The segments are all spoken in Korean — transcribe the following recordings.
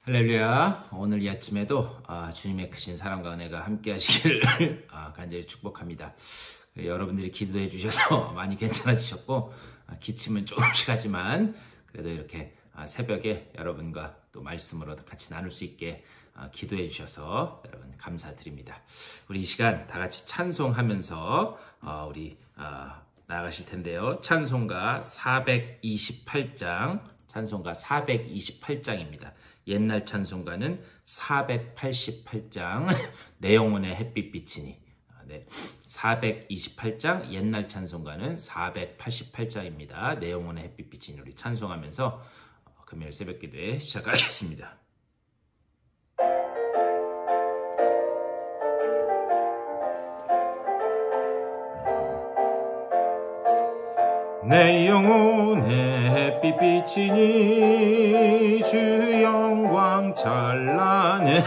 할렐루야. 오늘 이 아침에도 주님의 크신 사랑과 은혜가 함께 하시기를 간절히 축복합니다. 여러분들이 기도해 주셔서 많이 괜찮아지셨고 기침은 조금씩 하지만 그래도 이렇게 새벽에 여러분과 또 말씀으로 같이 나눌 수 있게 기도해 주셔서 여러분 감사드립니다. 우리 이 시간 다 같이 찬송하면서 우리 나아가실 텐데요. 찬송가 428장입니다. 옛날 찬송가는 488장 내 영혼의 햇빛 비치니. 428장 옛날 찬송가는 488장입니다. 내 영혼의 햇빛 비치니. 우리 찬송하면서 금요일 새벽 기도에 시작하겠습니다. 내 영혼의 햇빛 비치니 주 영광 찬란해.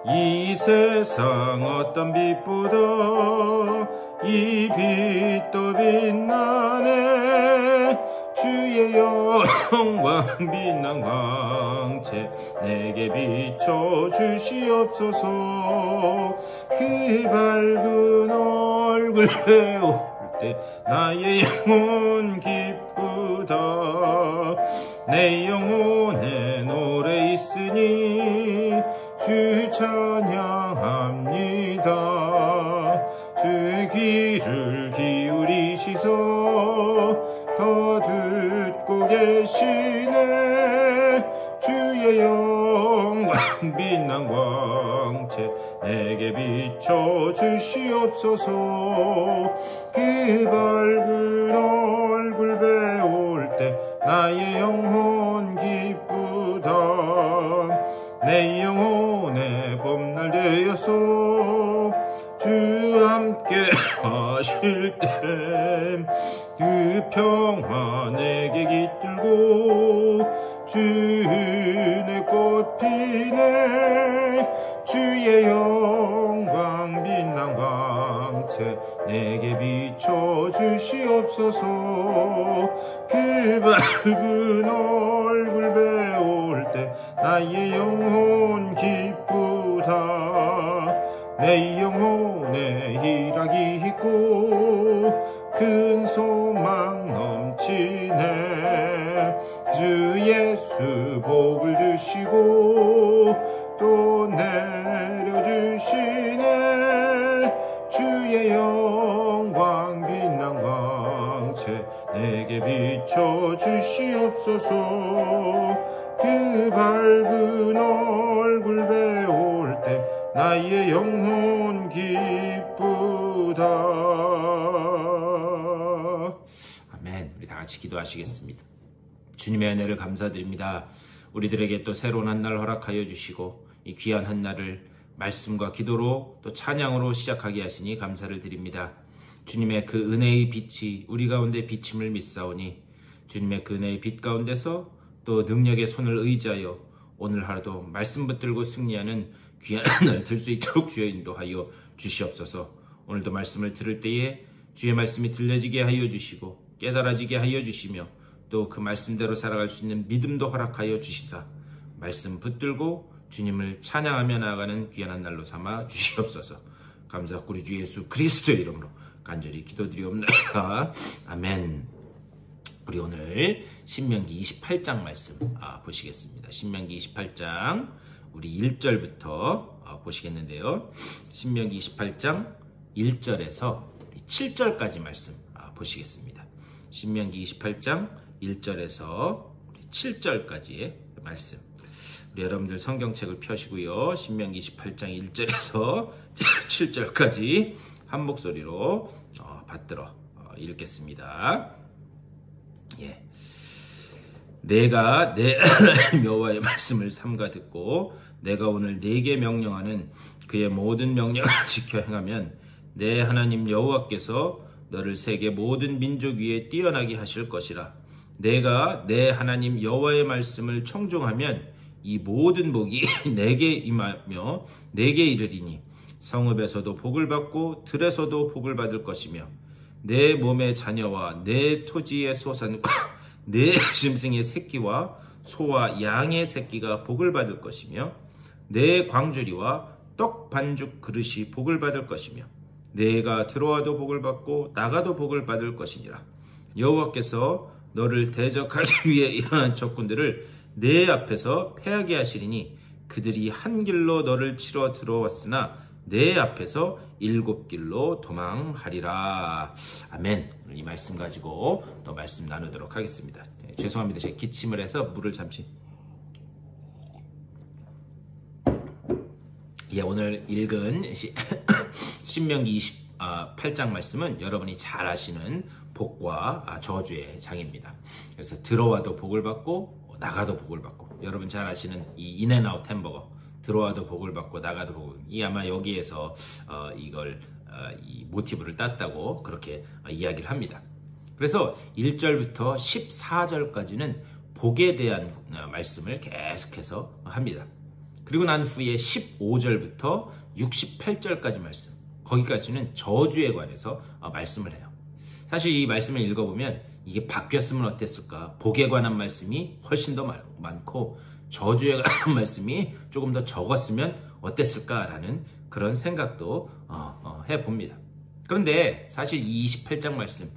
이 세상 어떤 빛보다 이 빛도 빛나네. 주의 영광 빛난 광채 내게 비춰 주시옵소서. 그 밝은 얼굴 배워 나의 영혼 기쁘다. 내 영혼에 노래 있으니 주 찬양합니다. 주의 귀를 기울이시소 더 듣고 계시네. 주의 영광 빛난 광채 내게 비춰 주시옵소서. 그 밝은 얼굴 배울 때 나의 영혼 기쁘다. 내 영혼의 봄날 되어서 주 함께 하실 때 그 평화 내게 깃들고 주의 꽃 피네. 주의 영광 빛난 광채 내게 비춰 주시옵소서. 그 밝은 얼굴 배울 때 나의 영혼 기쁘다. 내 영혼에 희락이 있고 큰 소망 넘치네. 주 예수 복을 주시고 또 내려주시네. 주의 영광 빛난 광채 내게 비춰 주시옵소서. 그 밝은 얼굴 배울 때 나의 영혼 기쁘다. 아멘. 우리 다 같이 기도하시겠습니다. 주님의 은혜를 감사드립니다. 우리들에게 또 새로운 한 날 허락하여 주시고 이 귀한 한 날을 말씀과 기도로 또 찬양으로 시작하게 하시니 감사를 드립니다. 주님의 그 은혜의 빛이 우리 가운데 비침을 믿사오니 주님의 그 은혜의 빛 가운데서 또 능력의 손을 의지하여 오늘 하루도 말씀 붙들고 승리하는 귀한 한 날 들 수 있도록 주여 인도하여 주시옵소서. 오늘도 말씀을 들을 때에 주의 말씀이 들려지게 하여 주시고 깨달아지게 하여 주시며 또 그 말씀대로 살아갈 수 있는 믿음도 허락하여 주시사 말씀 붙들고 주님을 찬양하며 나아가는 귀한 한 날로 삼아 주시옵소서. 감사하고 우리 주 예수 그리스도의 이름으로 간절히 기도드리옵나이다. 아멘. 우리 오늘 신명기 28장 말씀 보시겠습니다. 신명기 28장 우리 1절부터 보시겠는데요. 신명기 28장 1절에서 7절까지 말씀 보시겠습니다. 신명기 28장 1절에서 7절까지의 말씀. 우리 여러분들 성경책을 펴시고요. 신명기 28장 1절에서 7절까지 한 목소리로 받들어 읽겠습니다. 예. 내가 내 하나님 여호와의 말씀을 삼가 듣고 내가 오늘 네게 명령하는 그의 모든 명령을 지켜 행하면 내 하나님 여호와께서 너를 세계 모든 민족 위에 뛰어나게 하실 것이라. 내가 내 하나님 여호와의 말씀을 청종하면 이 모든 복이 내게 임하며 내게 이르리니 성읍에서도 복을 받고 들에서도 복을 받을 것이며 내 몸의 자녀와 내 토지의 소산과 내 짐승의 새끼와 소와 양의 새끼가 복을 받을 것이며 내 광주리와 떡 반죽 그릇이 복을 받을 것이며 내가 들어와도 복을 받고 나가도 복을 받을 것이니라. 여호와께서 너를 대적하기 위해 일어난 적군들을 내 앞에서 패하게 하시리니 그들이 한 길로 너를 치러 들어왔으나 내 앞에서 7길로 도망하리라. 아멘. 오늘 이 말씀 가지고 또 말씀 나누도록 하겠습니다. 죄송합니다. 제가 기침을 해서 물을 잠시. 오늘 읽은 신명기 28장 말씀은 여러분이 잘 아시는 복과 저주의 장입니다. 그래서 들어와도 복을 받고 나가도 복을 받고, 여러분 잘 아시는 이 인앤아웃 햄버거, 들어와도 복을 받고 나가도 복을, 이 아마 여기에서 이 모티브를 땄다고 그렇게 이야기를 합니다. 그래서 1절부터 14절까지는 복에 대한 말씀을 계속해서 합니다. 그리고 난 후에 15절부터 68절까지 말씀, 거기까지는 저주에 관해서 말씀을 해요. 사실 이 말씀을 읽어보면 이게 바뀌었으면 어땠을까? 복에 관한 말씀이 훨씬 더 많고 저주에 관한 말씀이 조금 더 적었으면 어땠을까라는 그런 생각도 해봅니다. 그런데 사실 이 28장 말씀,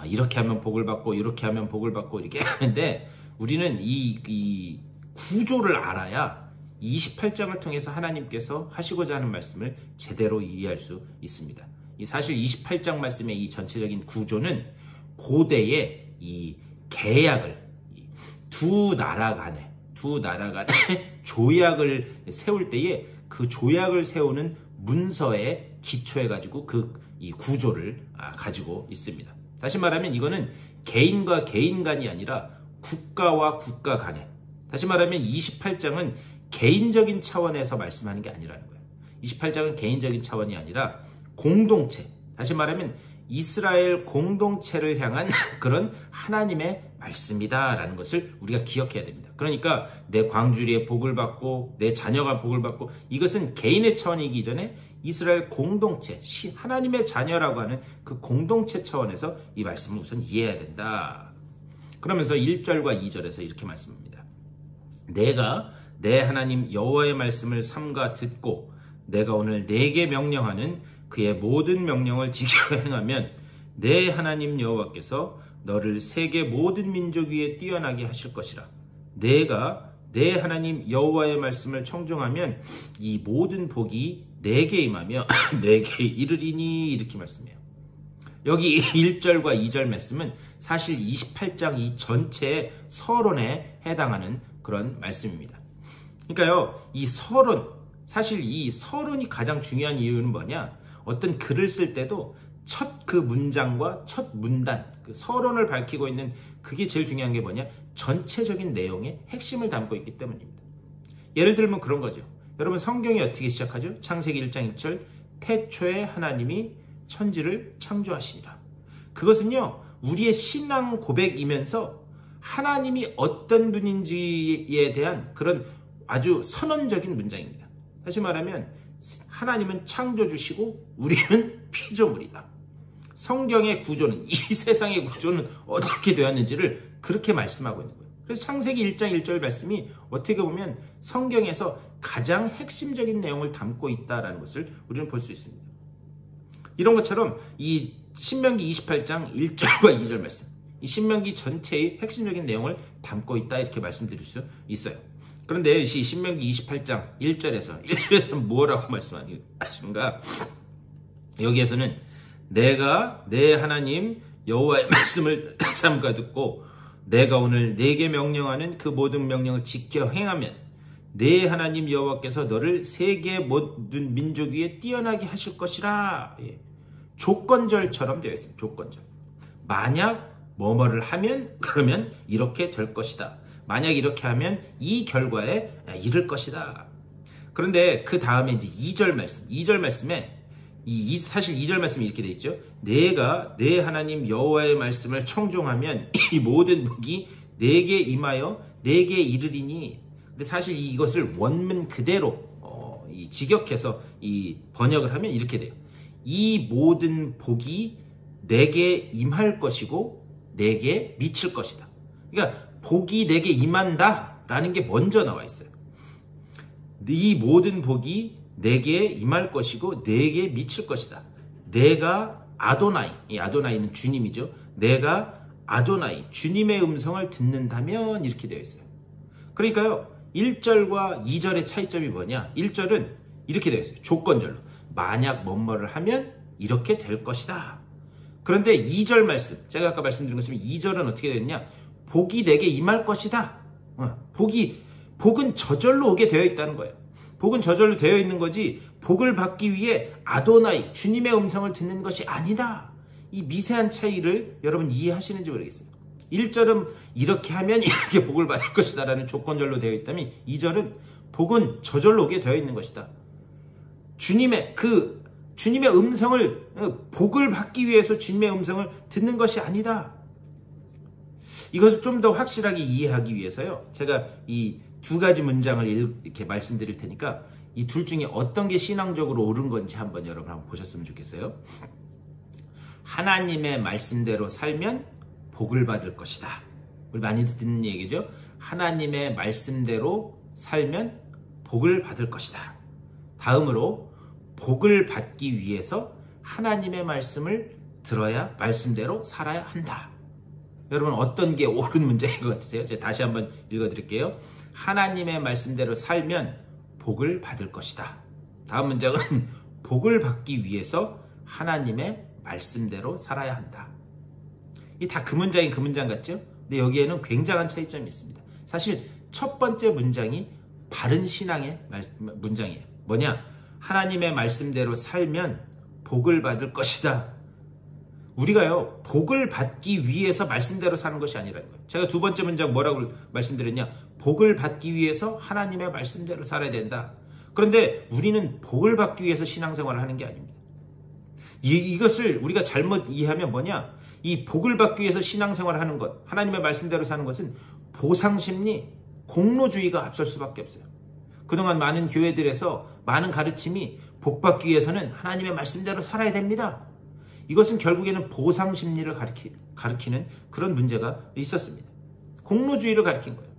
이렇게 하면 복을 받고 이렇게 하면 복을 받고 이렇게 하는데, 우리는 이 구조를 알아야 28장을 통해서 하나님께서 하시고자 하는 말씀을 제대로 이해할 수 있습니다. 사실 28장 말씀의 이 전체적인 구조는 고대의 이 계약을, 두 나라 간에 조약을 세울 때에 그 조약을 세우는 문서에 기초해가지고 이 구조를 가지고 있습니다. 다시 말하면 이거는 개인과 개인 간이 아니라 국가와 국가 간에, 다시 말하면 28장은 개인적인 차원에서 말씀하는 게 아니라는 거예요. 28장은 개인적인 차원이 아니라 공동체, 다시 말하면 이스라엘 공동체를 향한 그런 하나님의 말씀이다라는 것을 우리가 기억해야 됩니다. 그러니까 내 광주리에 복을 받고 내 자녀가 복을 받고, 이것은 개인의 차원이기 이전에 이스라엘 공동체, 하나님의 자녀라고 하는 그 공동체 차원에서 이 말씀을 우선 이해해야 된다. 그러면서 1절과 2절에서 이렇게 말씀합니다. 내가 내 하나님 여호와의 말씀을 삼가 듣고 내가 오늘 내게 명령하는 그의 모든 명령을 지켜 행하면 내 하나님 여호와께서 너를 세계 모든 민족 위에 뛰어나게 하실 것이라. 내가 내 하나님 여호와의 말씀을 청종하면 이 모든 복이 내게 임하며 내게 이르리니, 이렇게 말씀해요. 여기 1절과 2절 말씀은 사실 28장 이 전체의 서론에 해당하는 그런 말씀입니다. 그러니까요, 이 서론, 사실 이 서론이 가장 중요한 이유는 뭐냐? 어떤 글을 쓸 때도 첫 그 문장과 첫 문단, 그 서론을 밝히고 있는 그게 제일 중요한 게 뭐냐? 전체적인 내용의 핵심을 담고 있기 때문입니다. 예를 들면 그런 거죠. 여러분, 성경이 어떻게 시작하죠? 창세기 1장 1절, 태초에 하나님이 천지를 창조하시니라. 그것은요, 우리의 신앙 고백이면서 하나님이 어떤 분인지에 대한 그런 아주 선언적인 문장입니다. 다시 말하면 하나님은 창조주시고 우리는 피조물이다. 성경의 구조는, 이 세상의 구조는 어떻게 되었는지를 그렇게 말씀하고 있는 거예요. 그래서 창세기 1장 1절 말씀이 어떻게 보면 성경에서 가장 핵심적인 내용을 담고 있다는 것을 우리는 볼 수 있습니다. 이런 것처럼 이 신명기 28장 1절과 2절 말씀, 이 신명기 전체의 핵심적인 내용을 담고 있다, 이렇게 말씀드릴 수 있어요. 그런데 이 신명기 28장 1절에서 뭐라고 말씀하시는가? 여기에서는 내가 내 하나님 여호와의 말씀을 삼가 듣고 내가 오늘 내게 명령하는 그 모든 명령을 지켜 행하면 내 하나님 여호와께서 너를 세계 모든 민족 위에 뛰어나게 하실 것이라. 조건절처럼 되어 있습니다. 조건절. 만약 뭐뭐를 하면 그러면 이렇게 될 것이다. 만약 이렇게 하면 이 결과에 이를 것이다. 그런데 그 다음에 이제 2절 말씀, 2절 말씀에 사실 2절 말씀이 이렇게 되어 있죠. 내가 내 하나님 여호와의 말씀을 청종하면 이 모든 복이 내게 임하여 내게 이르리니. 근데 사실 이것을 원문 그대로 직역해서 이 번역을 하면 이렇게 돼요. 이 모든 복이 내게 임할 것이고 내게 미칠 것이다. 그러니까 복이 내게 임한다 라는 게 먼저 나와 있어요. 이 모든 복이 내게 임할 것이고 내게 미칠 것이다. 내가 아도나이, 이 아도나이는 주님이죠. 내가 아도나이, 주님의 음성을 듣는다면 이렇게 되어 있어요. 그러니까요, 1절과 2절의 차이점이 뭐냐? 1절은 이렇게 되어 있어요. 조건절로. 만약 뭐뭐를 하면 이렇게 될 것이다. 그런데 2절 말씀, 제가 아까 말씀드린 것처럼 2절은 어떻게 되느냐? 복이 내게 임할 것이다. 복은 저절로 오게 되어 있다는 거예요. 복은 저절로 되어 있는 거지 복을 받기 위해 아도나이, 주님의 음성을 듣는 것이 아니다. 이 미세한 차이를 여러분 이해하시는지 모르겠어요. 1절은 이렇게 하면 이렇게 복을 받을 것이다 라는 조건절로 되어 있다면 2절은 복은 저절로 오게 되어 있는 것이다. 주님의 음성을, 복을 받기 위해서 주님의 음성을 듣는 것이 아니다. 이것을 좀 더 확실하게 이해하기 위해서요, 제가 이 두 가지 문장을 이렇게 말씀드릴 테니까 이 둘 중에 어떤 게 신앙적으로 옳은 건지 한번 여러분 한번 보셨으면 좋겠어요. 하나님의 말씀대로 살면 복을 받을 것이다. 우리 많이 듣는 얘기죠. 하나님의 말씀대로 살면 복을 받을 것이다. 다음으로 복을 받기 위해서 하나님의 말씀을 들어야 말씀대로 살아야 한다. 여러분 어떤 게 옳은 문제인 것 같으세요? 제가 다시 한번 읽어드릴게요. 하나님의 말씀대로 살면 복을 받을 것이다. 다음 문장은 복을 받기 위해서 하나님의 말씀대로 살아야 한다. 이 다 그 문장인 그 문장 같죠? 근데 여기에는 굉장한 차이점이 있습니다. 사실 첫 번째 문장이 바른 신앙의 문장이에요. 뭐냐? 하나님의 말씀대로 살면 복을 받을 것이다. 우리가요, 복을 받기 위해서 말씀대로 사는 것이 아니라는 거예요. 제가 두 번째 문장 뭐라고 말씀드렸냐? 복을 받기 위해서 하나님의 말씀대로 살아야 된다. 그런데 우리는 복을 받기 위해서 신앙생활을 하는 게 아닙니다. 이것을 우리가 잘못 이해하면 뭐냐? 이 복을 받기 위해서 신앙생활을 하는 것, 하나님의 말씀대로 사는 것은 보상심리, 공로주의가 앞설 수밖에 없어요. 그동안 많은 교회들에서 많은 가르침이 복 받기 위해서는 하나님의 말씀대로 살아야 됩니다. 이것은 결국에는 보상심리를 가리키는 그런 문제가 있었습니다. 공로주의를 가리킨 거예요.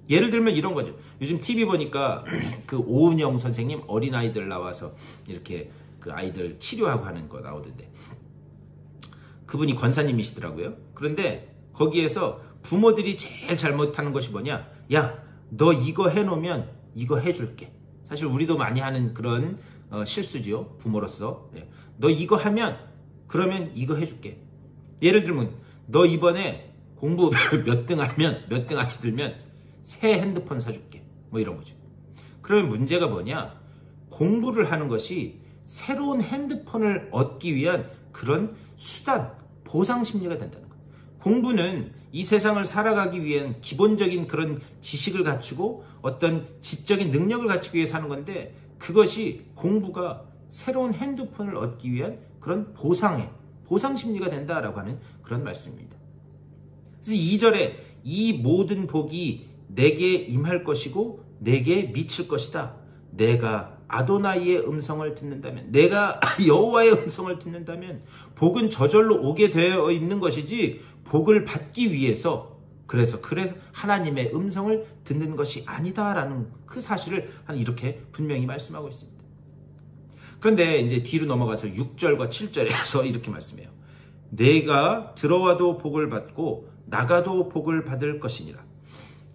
예를 들면 이런 거죠. 요즘 TV 보니까 그 오은영 선생님 어린아이들 나와서 이렇게 그 아이들 치료하고 하는 거 나오던데, 그분이 권사님이시더라고요. 그런데 거기에서 부모들이 제일 잘못하는 것이 뭐냐? 야, 너 이거 해놓으면 이거 해줄게. 사실 우리도 많이 하는 그런 실수지요, 부모로서. 너 이거 하면 그러면 이거 해줄게. 예를 들면 너 이번에 공부 몇 등 안에 들면 새 핸드폰 사줄게. 뭐 이런 거죠. 그러면 문제가 뭐냐? 공부를 하는 것이 새로운 핸드폰을 얻기 위한 그런 수단, 보상 심리가 된다는 거예요. 공부는 이 세상을 살아가기 위한 기본적인 그런 지식을 갖추고 어떤 지적인 능력을 갖추기 위해 사는 건데, 그것이 공부가 새로운 핸드폰을 얻기 위한 그런 보상 심리가 된다라고 하는 그런 말씀입니다. 그래서 2절에 이 모든 복이 내게 임할 것이고 내게 미칠 것이다. 내가 아도나이의 음성을 듣는다면, 내가 여호와의 음성을 듣는다면 복은 저절로 오게 되어 있는 것이지 복을 받기 위해서 그래서 하나님의 음성을 듣는 것이 아니다라는 그 사실을 이렇게 분명히 말씀하고 있습니다. 그런데 이제 뒤로 넘어가서 6절과 7절에서 이렇게 말씀해요. 내가 들어와도 복을 받고 나가도 복을 받을 것이니라.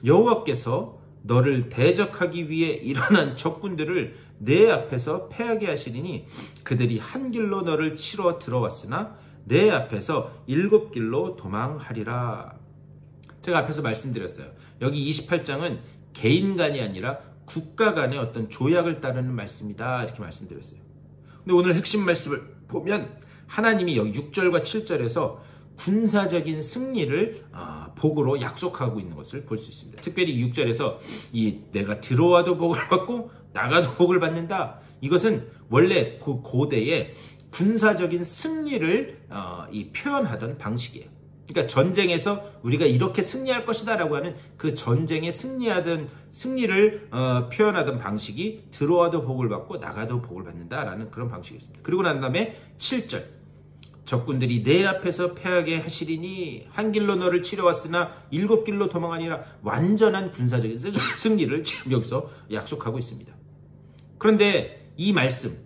여호와께서 너를 대적하기 위해 일어난 적군들을 내 앞에서 패하게 하시리니 그들이 한 길로 너를 치러 들어왔으나 내 앞에서 7길로 도망하리라. 제가 앞에서 말씀드렸어요. 여기 28장은 개인 간이 아니라 국가 간의 어떤 조약을 따르는 말씀이다, 이렇게 말씀드렸어요. 근데 오늘 핵심 말씀을 보면 하나님이 여기 6절과 7절에서 군사적인 승리를 복으로 약속하고 있는 것을 볼 수 있습니다. 특별히 6절에서 내가 들어와도 복을 받고 나가도 복을 받는다. 이것은 원래 그 고대의 군사적인 승리를 표현하던 방식이에요. 그러니까 전쟁에서 우리가 이렇게 승리할 것이다 라고 하는 그 전쟁에 승리를 표현하던 방식이 들어와도 복을 받고 나가도 복을 받는다라는 그런 방식이었습니다. 그리고 난 다음에 7절, 적군들이 내 앞에서 패하게 하시리니 한 길로 너를 치러왔으나 7길로 도망하니라. 완전한 군사적인 승리를 지금 여기서 약속하고 있습니다. 그런데 이 말씀,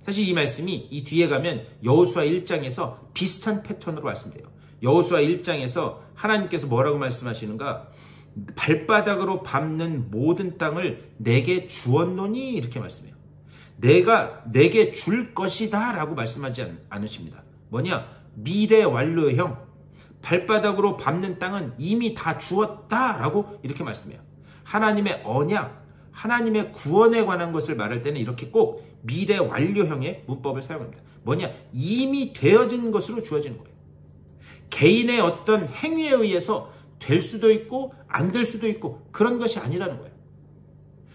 사실 이 말씀이 이 뒤에 가면 여호수아 1장에서 비슷한 패턴으로 말씀돼요. 여호수아 1장에서 하나님께서 뭐라고 말씀하시는가? 발바닥으로 밟는 모든 땅을 내게 주었노니 이렇게 말씀해요. 내가 내게 줄 것이다 라고 말씀하지 않으십니다. 뭐냐? 미래 완료형. 발바닥으로 밟는 땅은 이미 다 주었다 라고 이렇게 말씀해요. 하나님의 언약, 하나님의 구원에 관한 것을 말할 때는 이렇게 꼭 미래 완료형의 문법을 사용합니다. 뭐냐? 이미 되어진 것으로 주어지는 거예요. 개인의 어떤 행위에 의해서 될 수도 있고 안 될 수도 있고 그런 것이 아니라는 거예요.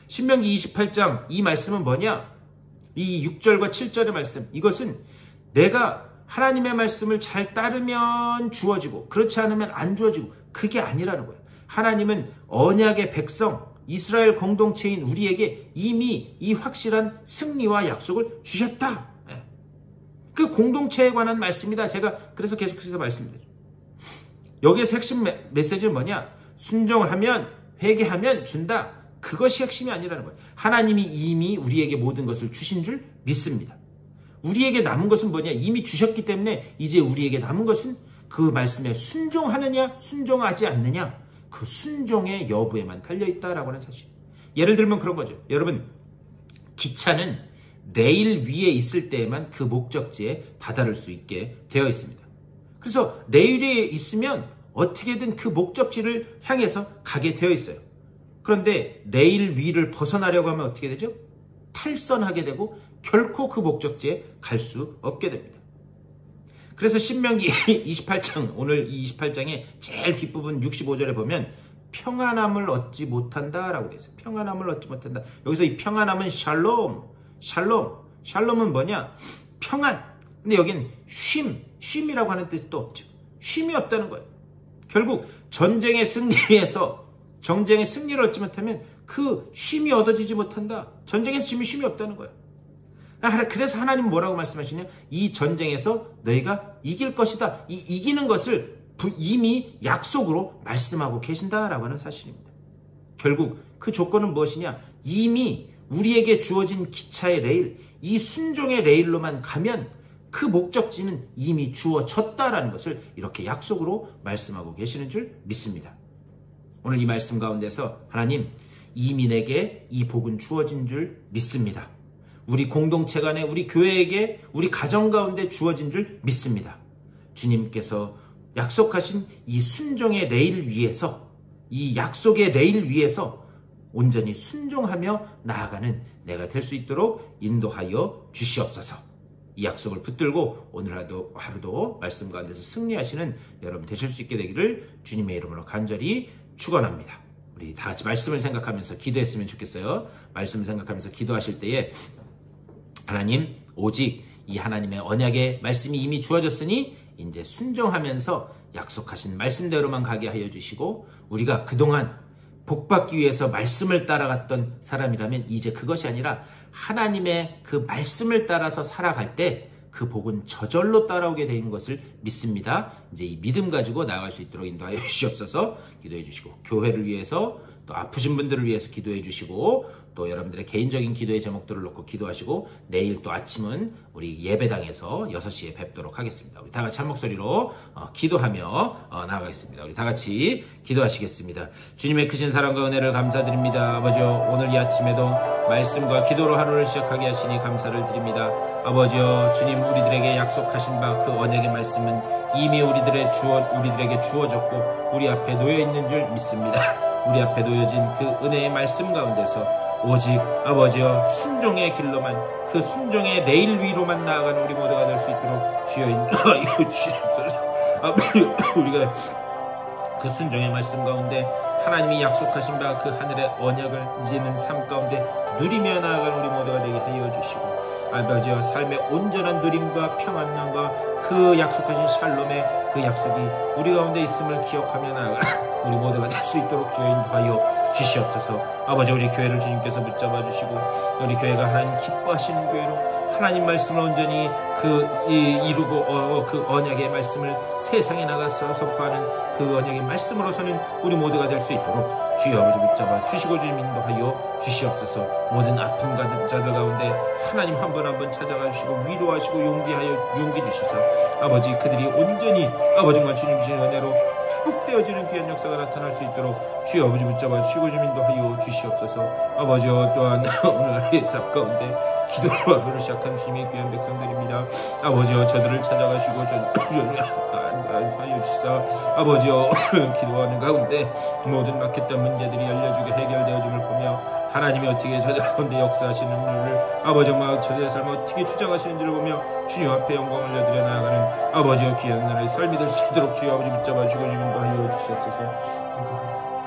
신명기 28장 이 말씀은 뭐냐? 이 6절과 7절의 말씀, 이것은 내가 하나님의 말씀을 잘 따르면 주어지고 그렇지 않으면 안 주어지고 그게 아니라는 거예요. 하나님은 언약의 백성, 이스라엘 공동체인 우리에게 이미 이 확실한 승리와 약속을 주셨다. 그 공동체에 관한 말씀이다. 제가 그래서 계속해서 말씀드려요. 여기에서 핵심 메시지는 뭐냐? 순종하면, 회개하면 준다. 그것이 핵심이 아니라는 거예요. 하나님이 이미 우리에게 모든 것을 주신 줄 믿습니다. 우리에게 남은 것은 뭐냐? 이미 주셨기 때문에 이제 우리에게 남은 것은 그 말씀에 순종하느냐, 순종하지 않느냐, 그 순종의 여부에만 달려있다라고 하는 사실. 예를 들면 그런 거죠. 여러분, 기차는 레일 위에 있을 때에만 그 목적지에 다다를 수 있게 되어 있습니다. 그래서 레일 위에 있으면 어떻게든 그 목적지를 향해서 가게 되어 있어요. 그런데 레일 위를 벗어나려고 하면 어떻게 되죠? 탈선하게 되고 결코 그 목적지에 갈 수 없게 됩니다. 그래서 신명기 28장, 오늘 이 28장의 제일 뒷부분 65절에 보면 평안함을 얻지 못한다라고 되어 있어요. 평안함을 얻지 못한다. 여기서 이 평안함은 샬롬은 뭐냐? 평안. 근데 여긴 쉼이라고 하는 뜻도 없죠. 쉼이 없다는 거예요. 결국 전쟁의 승리를 얻지 못하면 그 쉼이 얻어지지 못한다. 전쟁에서 쉼이 없다는 거예요. 그래서 하나님은 뭐라고 말씀하시냐? 이 전쟁에서 너희가 이길 것이다. 이 이기는 것을 이미 약속으로 말씀하고 계신다라고 하는 사실입니다. 결국 그 조건은 무엇이냐? 이미 우리에게 주어진 기차의 레일, 이 순종의 레일로만 가면 그 목적지는 이미 주어졌다라는 것을 이렇게 약속으로 말씀하고 계시는 줄 믿습니다. 오늘 이 말씀 가운데서 하나님, 이미 내게 이 복은 주어진 줄 믿습니다. 우리 공동체 간에, 우리 교회에게, 우리 가정 가운데 주어진 줄 믿습니다. 주님께서 약속하신 이 순종의 레일 위에서, 이 약속의 레일 위에서 온전히 순종하며 나아가는 내가 될 수 있도록 인도하여 주시옵소서. 이 약속을 붙들고 오늘 하루도 말씀 가운데서 승리하시는 여러분 되실 수 있게 되기를 주님의 이름으로 간절히 축원합니다. 우리 다 같이 말씀을 생각하면서 기도했으면 좋겠어요. 말씀을 생각하면서 기도하실 때에 하나님, 오직 이 하나님의 언약의 말씀이 이미 주어졌으니 이제 순종하면서 약속하신 말씀대로만 가게 하여 주시고, 우리가 그동안 복받기 위해서 말씀을 따라갔던 사람이라면 이제 그것이 아니라 하나님의 그 말씀을 따라서 살아갈 때 그 복은 저절로 따라오게 되는 것을 믿습니다. 이제 이 믿음 가지고 나아갈 수 있도록 인도하여 주시옵소서. 기도해 주시고, 교회를 위해서, 또 아프신 분들을 위해서 기도해 주시고, 또 여러분들의 개인적인 기도의 제목들을 놓고 기도하시고, 내일 또 아침은 우리 예배당에서 6시에 뵙도록 하겠습니다. 우리 다 같이 한 목소리로 기도하며 나아가겠습니다. 우리 다 같이 기도하시겠습니다. 주님의 크신 사랑과 은혜를 감사드립니다. 아버지요, 오늘 이 아침에도 말씀과 기도로 하루를 시작하게 하시니 감사를 드립니다. 아버지요, 주님 우리들에게 약속하신 바 그 언약의 말씀은 이미 우리들에게 주어졌고 우리 앞에 놓여있는 줄 믿습니다. 우리 앞에 놓여진 그 은혜의 말씀 가운데서 오직 아버지여 순종의 길로만, 그 순종의 레일 위로만 나아가는 우리 모두가 될 수 있도록 주여 인도하여 주시옵소서. 우리가 그 순종의 말씀 가운데 하나님이 약속하신 바 그 하늘의 언약을 이제는 삶 가운데 누리며 나아가는 우리 모두가 되게 하여 주시고, 아버지여 삶의 온전한 누림과 평안함과 그 약속하신 샬롬의 그 약속이 우리 가운데 있음을 기억하며 나아가 우리 모두가 될 수 있도록 주여 인도하여 주시옵소서. 아버지, 우리 교회를 주님께서 붙잡아 주시고 우리 교회가 하나님 기뻐하시는 교회로 하나님 말씀을 온전히 이루고 그 언약의 말씀을 세상에 나가서 선포하는 그 언약의 말씀으로서는 우리 모두가 될 수 있도록 주여 아버지 붙잡아 주시고 주님 인도하여 주시옵소서. 모든 아픈 자들 가운데 하나님 한 번 한 번 찾아가 주시고 위로하시고 용기 주시사 아버지 그들이 온전히 아버지와 주님 주신 은혜로 회복되어지는 귀한 역사가 나타날 수 있도록 주여 아버지 붙잡아 주시고 주님 인도하여 주시옵소서. 아버지여 또한 오늘 하루의 삽 가운데 기도로 하루를 시작한 주님의 귀한 백성들입니다. 아버지여 저들을 찾아가시고 저들을 하여 주시사 아버지여 기도하는 가운데 모든 막혔던 문제들이 열려주게 해결되어짐을 보며 하나님이 어떻게 저들 가운데 역사하시는 일을 아버지 엄마 저들의 삶을 어떻게 주장하시는지를 보며 주님 앞에 영광을 올려드려 나아가는 아버지여 귀한 나라의 삶이 될 수 있도록 주여 아버지 붙잡아 주시고 주님도 하여 주시옵소서.